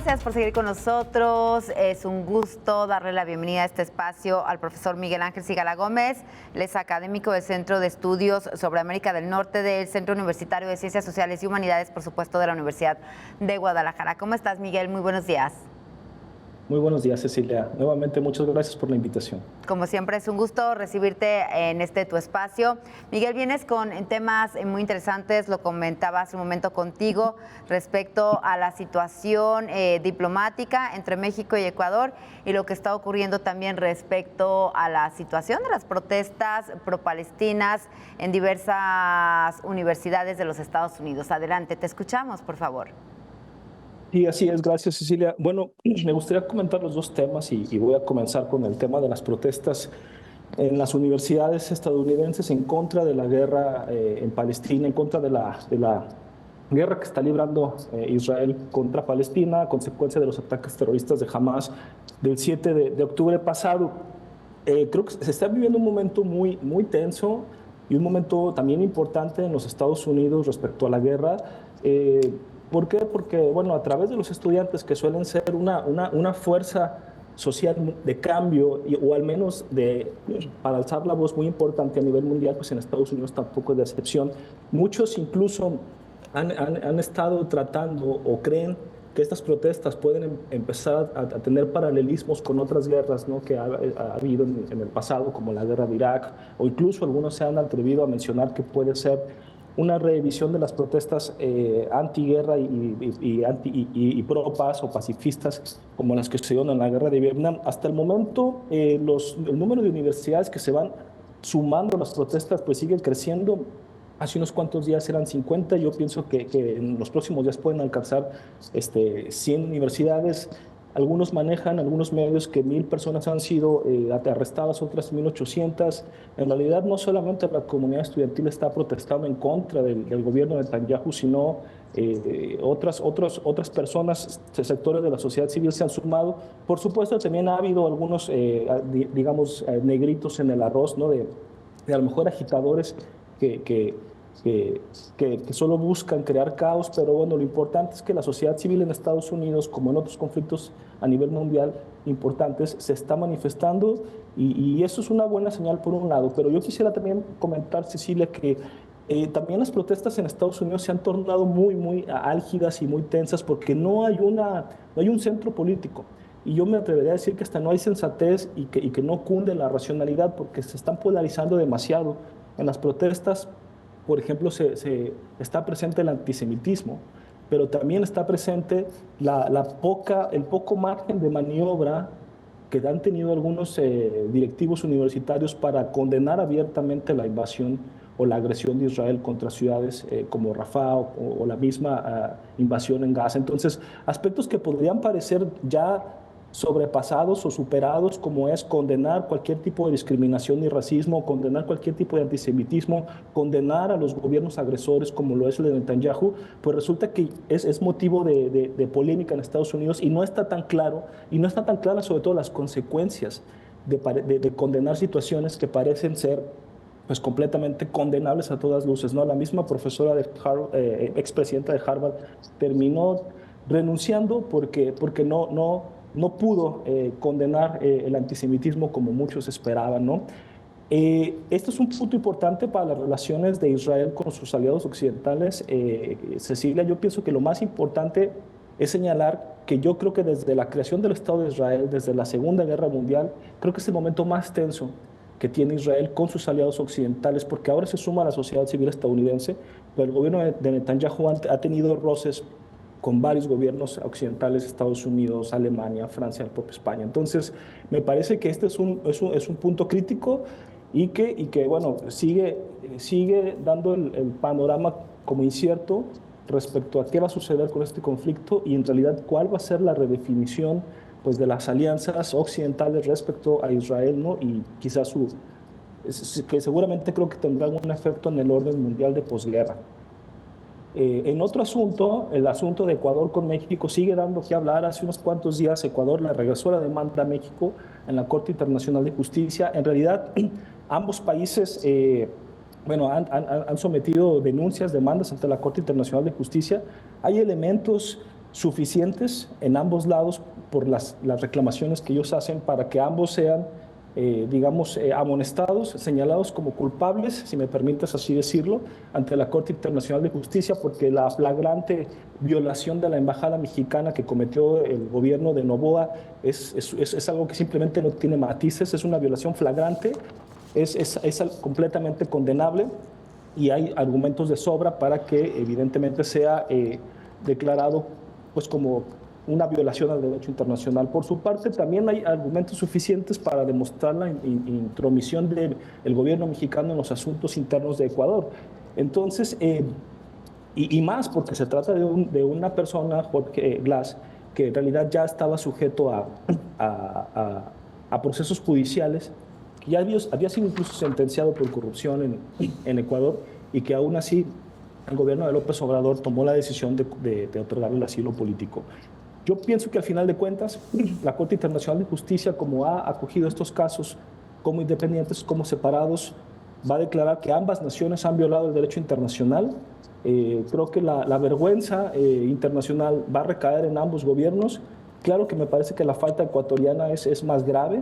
Gracias por seguir con nosotros. Es un gusto darle la bienvenida a este espacio al profesor Miguel Ángel Sigala Gómez. Él es académico del Centro de Estudios sobre América del Norte del Centro Universitario de Ciencias Sociales y Humanidades, por supuesto, de la Universidad de Guadalajara. ¿Cómo estás, Miguel? Muy buenos días. Muy buenos días, Cecilia. Nuevamente, muchas gracias por la invitación. Como siempre, es un gusto recibirte en tu espacio. Miguel, vienes con temas muy interesantes, lo comentaba hace un momento contigo, respecto a la situación diplomática entre México y Ecuador y lo que está ocurriendo también respecto a la situación de las protestas pro-palestinas en diversas universidades de los Estados Unidos. Adelante, te escuchamos, por favor. Sí, así es, gracias, Cecilia. Bueno, me gustaría comentar los dos temas y voy a comenzar con el tema de las protestas en las universidades estadounidenses en contra de la guerra en Palestina, en contra de la guerra que está librando Israel contra Palestina a consecuencia de los ataques terroristas de Hamas del 7 de octubre pasado. Creo que se está viviendo un momento muy tenso y un momento también importante en los Estados Unidos respecto a la guerra. ¿Por qué? Porque, bueno, a través de los estudiantes que suelen ser una fuerza social de cambio, o al menos para alzar la voz muy importante a nivel mundial, pues en Estados Unidos tampoco es de excepción. Muchos incluso han estado tratando o creen que estas protestas pueden empezar a tener paralelismos con otras guerras, ¿no?, que ha habido en el pasado, como la guerra de Irak, o incluso algunos se han atrevido a mencionar que puede ser una revisión de las protestas antiguerra y pro-paz o pacifistas como las que se dieron en la guerra de Vietnam. Hasta el momento, el número de universidades que se van sumando a las protestas pues sigue creciendo. Hace unos cuantos días eran 50, yo pienso que en los próximos días pueden alcanzar 100 universidades. Algunos manejan, algunos medios, que 1,000 personas han sido arrestadas, otras 1,800. En realidad, no solamente la comunidad estudiantil está protestando en contra del gobierno de Netanyahu, sino otras personas, sectores de la sociedad civil se han sumado. Por supuesto, también ha habido algunos, negritos en el arroz, ¿no?, de a lo mejor agitadores que, que, que solo buscan crear caos, pero bueno, lo importante es que la sociedad civil en Estados Unidos, como en otros conflictos a nivel mundial importantes, se está manifestando y eso es una buena señal por un lado. Pero yo quisiera también comentar, Cecilia, que también las protestas en Estados Unidos se han tornado muy álgidas y muy tensas porque no hay un centro político. Y yo me atrevería a decir que hasta no hay sensatez y que no cunde la racionalidad porque se están polarizando demasiado. En las protestas, por ejemplo, está presente el antisemitismo, pero también está presente el poco margen de maniobra que han tenido algunos directivos universitarios para condenar abiertamente la invasión o la agresión de Israel contra ciudades como Rafah o la misma invasión en Gaza. Entonces, aspectos que podrían parecer ya sobrepasados o superados, como es condenar cualquier tipo de discriminación y racismo, condenar cualquier tipo de antisemitismo, condenar a los gobiernos agresores como lo es el de Netanyahu, pues resulta que es motivo de polémica en Estados Unidos y no está tan claro, y no están tan claras sobre todo las consecuencias de condenar situaciones que parecen ser pues completamente condenables a todas luces, ¿no? La misma profesora de Harvard, expresidenta de Harvard, terminó renunciando porque no pudo condenar el antisemitismo como muchos esperaban, ¿no? Esto es un punto importante para las relaciones de Israel con sus aliados occidentales. Cecilia, yo pienso que lo más importante es señalar que yo creo que desde la creación del Estado de Israel, desde la Segunda Guerra Mundial, creo que es el momento más tenso que tiene Israel con sus aliados occidentales, porque ahora se suma a la sociedad civil estadounidense, pero el gobierno de Netanyahu ha tenido roces con varios gobiernos occidentales, Estados Unidos, Alemania, Francia, el propio España. Entonces, me parece que este es un punto crítico y que bueno, sigue dando el panorama como incierto respecto a qué va a suceder con este conflicto y en realidad cuál va a ser la redefinición pues, de las alianzas occidentales respecto a Israel, ¿no? Y quizás que seguramente creo que tendrá un efecto en el orden mundial de posguerra. En otro asunto, el asunto de Ecuador con México sigue dando que hablar. Hace unos cuantos días Ecuador le regresó la demanda a México en la Corte Internacional de Justicia. En realidad, ambos países han sometido denuncias, demandas ante la Corte Internacional de Justicia. Hay elementos suficientes en ambos lados por las reclamaciones que ellos hacen para que ambos sean, digamos, amonestados, señalados como culpables, si me permites así decirlo, ante la Corte Internacional de Justicia, porque la flagrante violación de la embajada mexicana que cometió el gobierno de Noboa es algo que simplemente no tiene matices, es una violación flagrante, es completamente condenable y hay argumentos de sobra para que evidentemente sea declarado pues como una violación al derecho internacional. Por su parte, también hay argumentos suficientes para demostrar la intromisión del gobierno mexicano en los asuntos internos de Ecuador. Entonces, y más porque se trata de una persona, Jorge Glass, que en realidad ya estaba sujeto a procesos judiciales, que ya había sido incluso sentenciado por corrupción en Ecuador y que aún así el gobierno de López Obrador tomó la decisión de otorgarle el asilo político. Yo pienso que al final de cuentas, la Corte Internacional de Justicia, como ha acogido estos casos como independientes, como separados, va a declarar que ambas naciones han violado el derecho internacional. Creo que la vergüenza internacional va a recaer en ambos gobiernos. Claro que me parece que la falta ecuatoriana es más grave,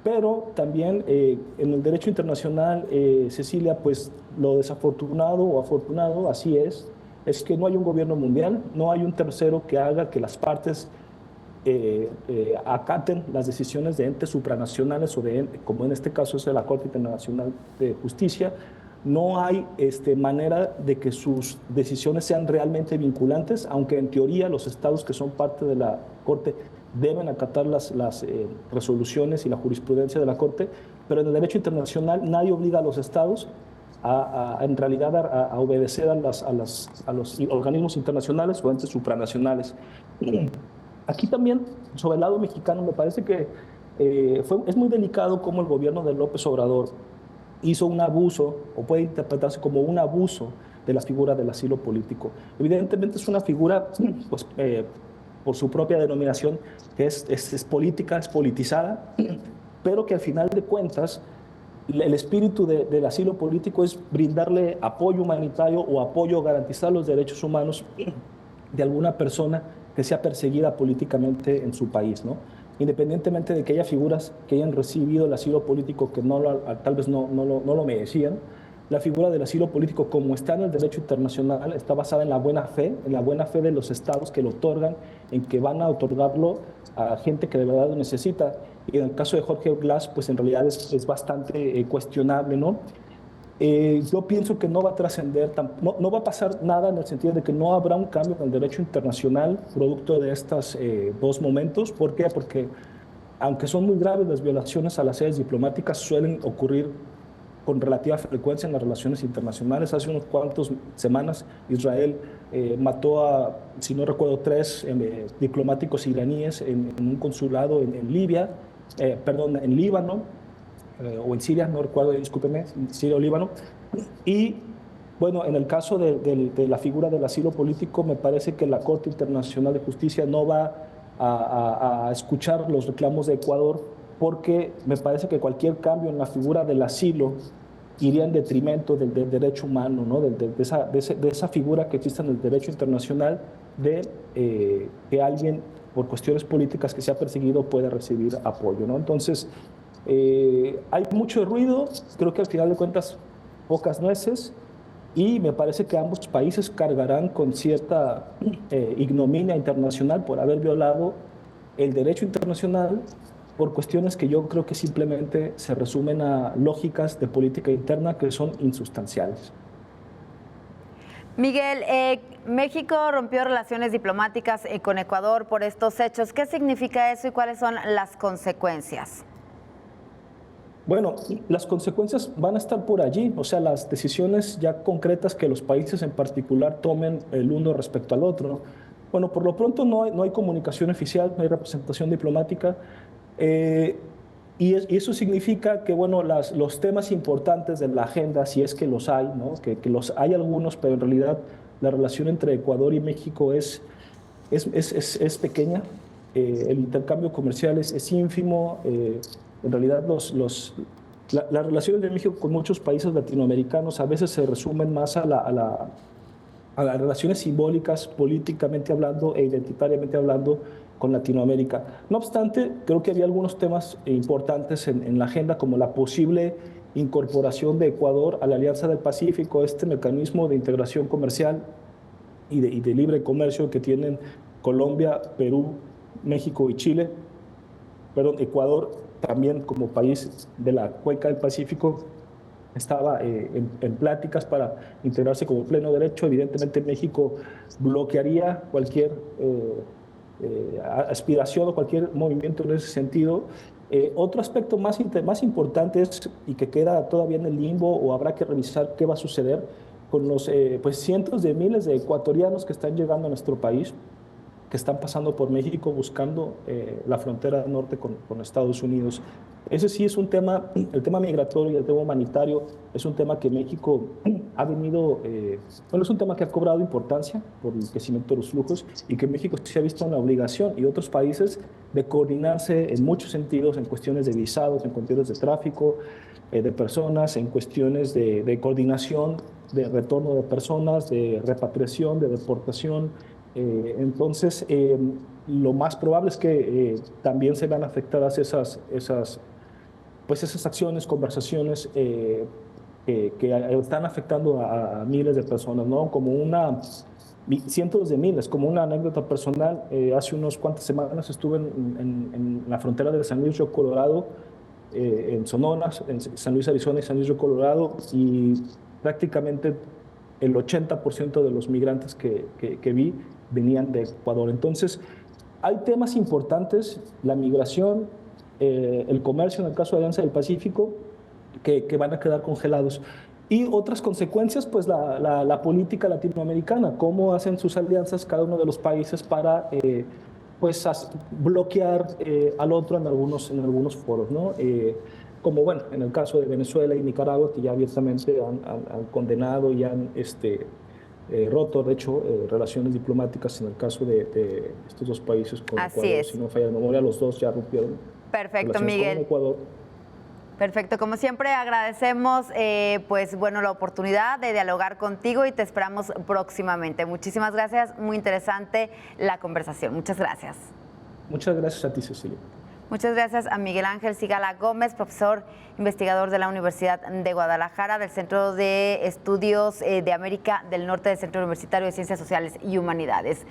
pero también en el derecho internacional, Cecilia, pues lo desafortunado o afortunado, así es que no hay un gobierno mundial, no hay un tercero que haga que las partes acaten las decisiones de entes supranacionales o como en este caso es de la Corte Internacional de Justicia. No hay manera de que sus decisiones sean realmente vinculantes, aunque en teoría los estados que son parte de la Corte deben acatar las resoluciones y la jurisprudencia de la Corte, pero en el derecho internacional nadie obliga a los estados en realidad a obedecer a los organismos internacionales o entes supranacionales. Aquí también, sobre el lado mexicano, me parece que es muy delicado cómo el gobierno de López Obrador hizo un abuso, o puede interpretarse como un abuso de la figura del asilo político. Evidentemente es una figura, pues, por su propia denominación, que es política, es politizada, pero que al final de cuentas el espíritu del asilo político es brindarle apoyo humanitario o apoyo, garantizar los derechos humanos de alguna persona que sea perseguida políticamente en su país, ¿no? Independientemente de que haya figuras que hayan recibido el asilo político que tal vez no lo merecían, la figura del asilo político, como está en el derecho internacional, está basada en la buena fe de los estados que lo otorgan, en que van a otorgarlo a gente que de verdad lo necesita. Y en el caso de Jorge Glass, pues en realidad es bastante cuestionable, ¿no? Yo pienso que no va a trascender, no va a pasar nada en el sentido de que no habrá un cambio en el derecho internacional producto de estos dos momentos. ¿Por qué? Porque aunque son muy graves las violaciones a las sedes diplomáticas, suelen ocurrir con relativa frecuencia en las relaciones internacionales. Hace unos cuantos semanas Israel mató a, si no recuerdo, 3 diplomáticos iraníes en un consulado en Libia, en Líbano, o en Siria, no recuerdo, discúlpeme, Siria o Líbano. Y bueno, en el caso de la figura del asilo político, me parece que la Corte Internacional de Justicia no va a escuchar los reclamos de Ecuador, porque me parece que cualquier cambio en la figura del asilo iría en detrimento del derecho humano, ¿no? de esa figura que existe en el derecho internacional de que alguien, por cuestiones políticas que sea perseguido, pueda recibir apoyo, ¿no? Entonces, hay mucho ruido, creo que al final de cuentas pocas nueces, y me parece que ambos países cargarán con cierta ignominia internacional por haber violado el derecho internacional por cuestiones que yo creo que simplemente se resumen a lógicas de política interna que son insustanciales. Miguel, México rompió relaciones diplomáticas con Ecuador por estos hechos. ¿Qué significa eso y cuáles son las consecuencias? Bueno, las consecuencias van a estar por allí, o sea, las decisiones ya concretas que los países en particular tomen el uno respecto al otro. Bueno, por lo pronto no hay comunicación oficial, no hay representación diplomática, y eso significa que, bueno, los temas importantes de la agenda, si es que los hay, ¿no? que los hay algunos, pero en realidad la relación entre Ecuador y México es pequeña, el intercambio comercial es ínfimo. En realidad, las relaciones de México con muchos países latinoamericanos a veces se resumen más a a las relaciones simbólicas, políticamente hablando e identitariamente hablando, con Latinoamérica. No obstante, creo que había algunos temas importantes en la agenda, como la posible incorporación de Ecuador a la Alianza del Pacífico, este mecanismo de integración comercial y de libre comercio que tienen Colombia, Perú, México y Chile. Perdón, Ecuador también como país de la cuenca del Pacífico estaba en pláticas para integrarse como pleno derecho. Evidentemente México bloquearía cualquier aspiración o cualquier movimiento en ese sentido. Otro aspecto más importante es, y que queda todavía en el limbo o habrá que revisar qué va a suceder con los pues cientos de miles de ecuatorianos que están llegando a nuestro país, que están pasando por México buscando la frontera norte con Estados Unidos. Ese sí es un tema, el tema migratorio y el tema humanitario es un tema que México ha venido, bueno, es un tema que ha cobrado importancia por el crecimiento de los flujos y que México se ha visto en la obligación y otros países de coordinarse en muchos sentidos, en cuestiones de visados, en cuestiones de tráfico de personas, en cuestiones de coordinación, de retorno de personas, de repatriación, de deportación. Entonces, lo más probable es que también se vean afectadas pues esas acciones, conversaciones que están afectando a miles de personas, ¿no? Cientos de miles, como una anécdota personal, hace unas cuantas semanas estuve en la frontera de San Luis Río Colorado, en Sonora, en San Luis, Arizona y San Luis Río Colorado, y prácticamente el 80% de los migrantes que vi venían de Ecuador. Entonces, hay temas importantes, la migración, el comercio en el caso de Alianza del Pacífico, que van a quedar congelados. Y otras consecuencias, pues la política latinoamericana, cómo hacen sus alianzas cada uno de los países para pues bloquear al otro en algunos foros, ¿no? Como bueno, en el caso de Venezuela y Nicaragua, que ya abiertamente han condenado y han roto, de hecho, relaciones diplomáticas en el caso de estos dos países con Así Ecuador. es. Si no falla la memoria, los dos ya rompieron Perfecto, relaciones Miguel. con Ecuador. Perfecto, como siempre agradecemos pues bueno la oportunidad de dialogar contigo y te esperamos próximamente. Muchísimas gracias, muy interesante la conversación. Muchas gracias. Muchas gracias a ti, Cecilia. Muchas gracias a Miguel Ángel Sigala Gómez, profesor investigador de la Universidad de Guadalajara, del Centro de Estudios de América del Norte del Centro Universitario de Ciencias Sociales y Humanidades.